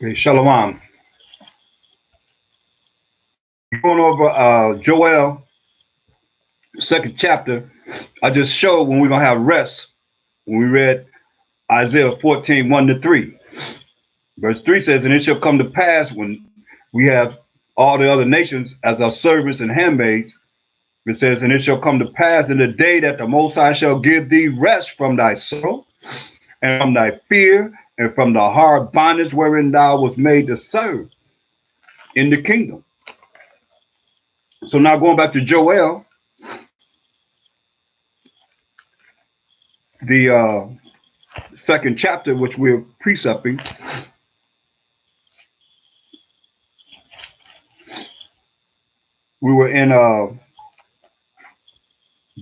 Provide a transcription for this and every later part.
Okay, Shalom. Going over Joel, second chapter. I just showed when we're going to have rest when we read Isaiah 14, 1 to 3. Verse 3 says, and it shall come to pass when we have all the other nations as our servants and handmaids. It says, and it shall come to pass in the day that the Most High shall give thee rest from thy sorrow and from thy fear and from the hard bondage wherein thou was made to serve in the kingdom. So now going back to Joel, the second chapter, which we're precepting, we were in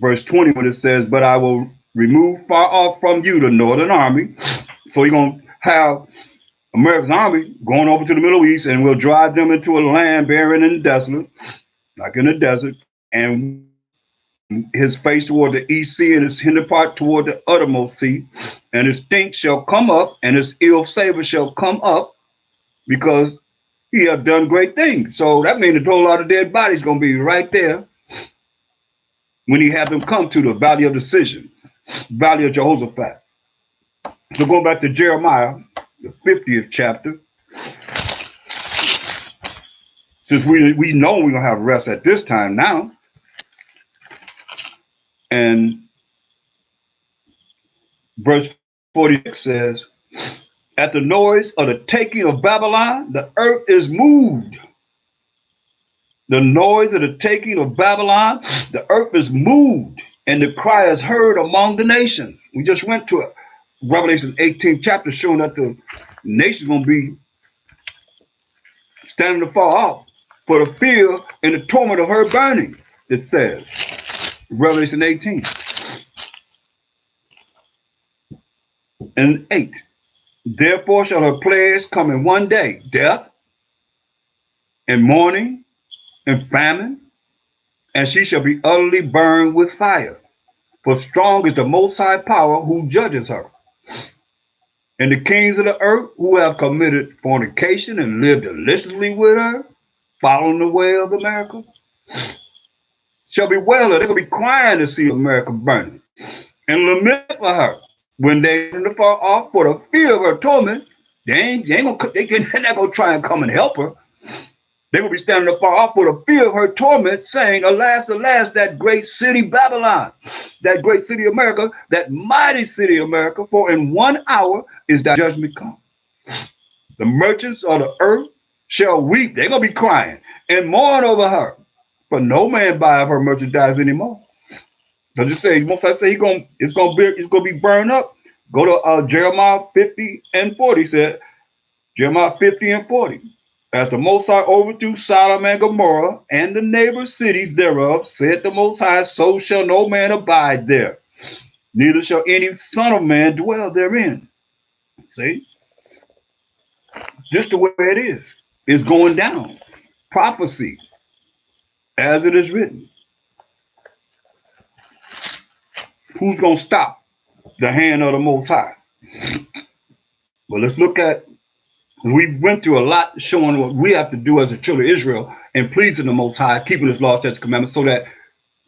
verse 20 when it says, but I will remove far off from you the northern army. So you're going to have America's army going over to the Middle East, and we'll drive them into a land barren and desolate, like in the desert, and his face toward the east sea and his hinder part toward the uttermost sea, and his stink shall come up, and his ill savor shall come up, because he have done great things. So that means a whole lot of dead bodies going to be right there when he had them come to the valley of decision, valley of Jehoshaphat. So going back to Jeremiah, the 50th chapter, since we know we're going to have rest at this time now, and verse 46 says, at the noise of the taking of Babylon, the earth is moved. The noise of the taking of Babylon, the earth is moved, and the cry is heard among the nations. We just went to it. Revelation 18th chapter showing that the nation's going to be standing afar off for the fear and the torment of her burning, it says. Revelation 18 and 8. Therefore shall her plagues come in one day, death and mourning and famine, and she shall be utterly burned with fire. For strong is the Most High power who judges her. And the kings of the earth who have committed fornication and lived deliciously with her, following the way of America, shall be wailing. They're going to be crying to see America burning and lament for her. When they are far off for the fear of her torment, they're not going to try and come and help her. They will be standing afar off for the fear of her torment, saying, alas, alas, that great city Babylon, that great city America, that mighty city America, for in 1 hour is that judgment come. The merchants of the earth shall weep. They're going to be crying and mourn over her. For no man buyeth her merchandise anymore. So just say, most I say it's gonna be burned up. Go to Jeremiah 50 and 40. He said, Jeremiah 50 and 40. As the Most High overthrew Sodom and Gomorrah and the neighbor cities thereof, said the Most High, so shall no man abide there, neither shall any son of man dwell therein. See, just the way it is. It's going down. Prophecy, as it is written. Who's gonna stop the hand of the Most High? Well, let's look at. We went through a lot showing what we have to do as a children of Israel and pleasing the Most High, keeping His law, statutes, commandments, so that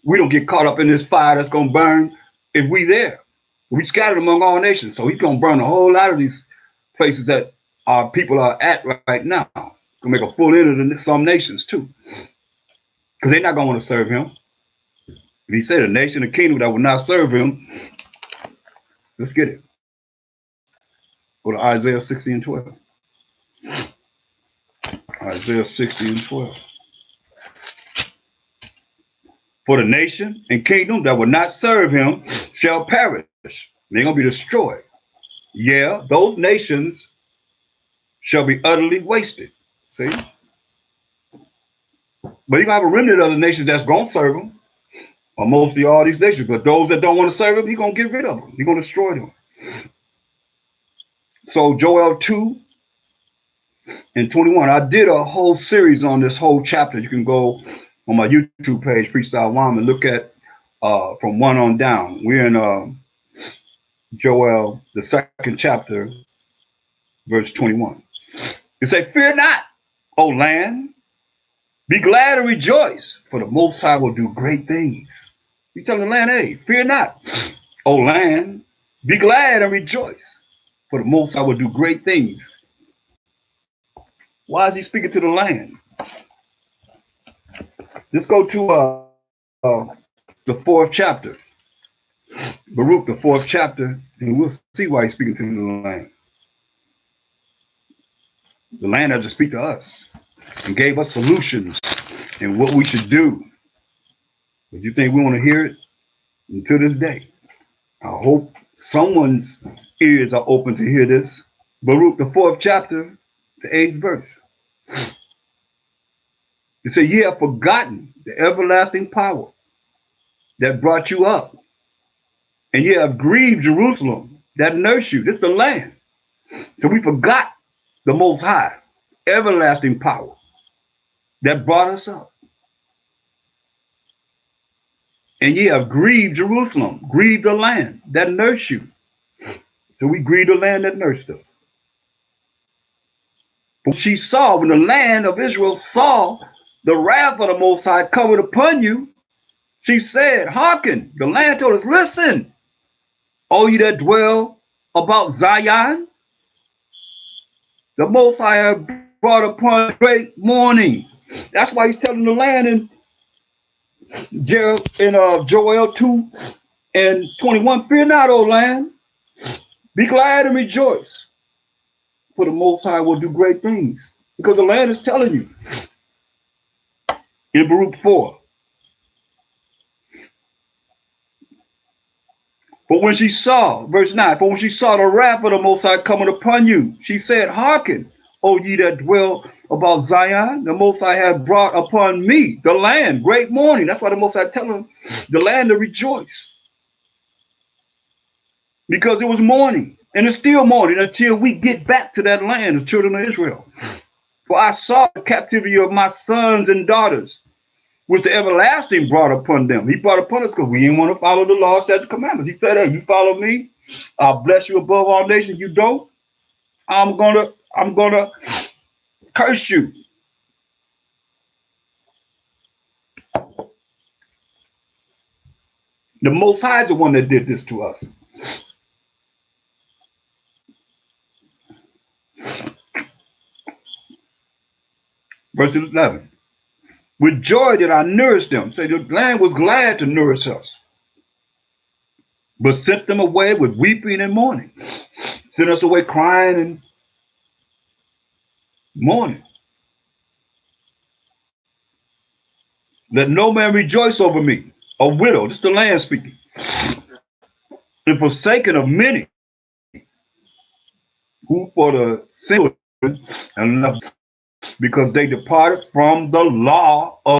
we don't get caught up in this fire that's going to burn if we there. We scattered among all nations, so He's going to burn a whole lot of these places that our people are at right now. Gonna make a full end of some nations too, because they're not going to want to serve Him. If He said a nation, a kingdom that will not serve Him, let's get it. Go to Isaiah 60 and 12. Isaiah 60 and 12. For the nation and kingdom that will not serve him shall perish. They're going to be destroyed. Yeah, those nations shall be utterly wasted. See? But you're going to have a remnant of the nations that's going to serve him, or mostly all these nations. But those that don't want to serve him, he's going to get rid of them. He's going to destroy them. So Joel 2 and 21. I did a whole series on this whole chapter. You can go on my YouTube page, Freestyle Wam, and look at from 1 on down. We're in Joel, the second chapter, verse 21. It say, fear not, O land, be glad and rejoice, for the Most High will do great things. He telling the land, hey, fear not, O land, be glad and rejoice, for the Most High will do great things. Why is he speaking to the land? Let's go to the fourth chapter, Baruch, the fourth chapter, and we'll see why he's speaking to the land. The land had to speak to us and gave us solutions and what we should do. But you think we want to hear it? Until this day, I hope someone's ears are open to hear this. Baruch, the fourth chapter, the eighth verse. It said, ye have forgotten the everlasting power that brought you up, and ye have grieved Jerusalem that nursed you. This is the land. So we forgot the Most High, everlasting power that brought us up. And ye have grieved Jerusalem, grieved the land that nursed you. So we grieved the land that nursed us. But she saw, when the land of Israel saw the wrath of the Most High covered upon you, she said, hearken. The land told us, listen, all you that dwell about Zion, the Most High have brought upon great mourning. That's why he's telling the land in Joel 2 and 21, fear not, O land, be glad and rejoice, for the Most High will do great things. Because the land is telling you in Baruch 4. But when she saw, verse 9, for when she saw the wrath of the Most High coming upon you, she said, hearken, O ye that dwell about Zion, the Most High hath brought upon me, the land, great mourning. That's why the Most High telling the land to rejoice. Because it was mourning, and it's still mourning until we get back to that land, the children of Israel. For I saw the captivity of my sons and daughters, which the everlasting brought upon them. He brought upon us because we didn't want to follow the law, statutes, commandments. He said, hey, you follow me, I'll bless you above all nations. You don't, I'm gonna curse you. The Most High is the one that did this to us. Verse 11. With joy did I nourish them. Say the land was glad to nourish us, but sent them away with weeping and mourning. Sent us away crying and mourning. Let no man rejoice over me, a widow. This is the land speaking. And forsaken of many, who for the single and left, because they departed from the law of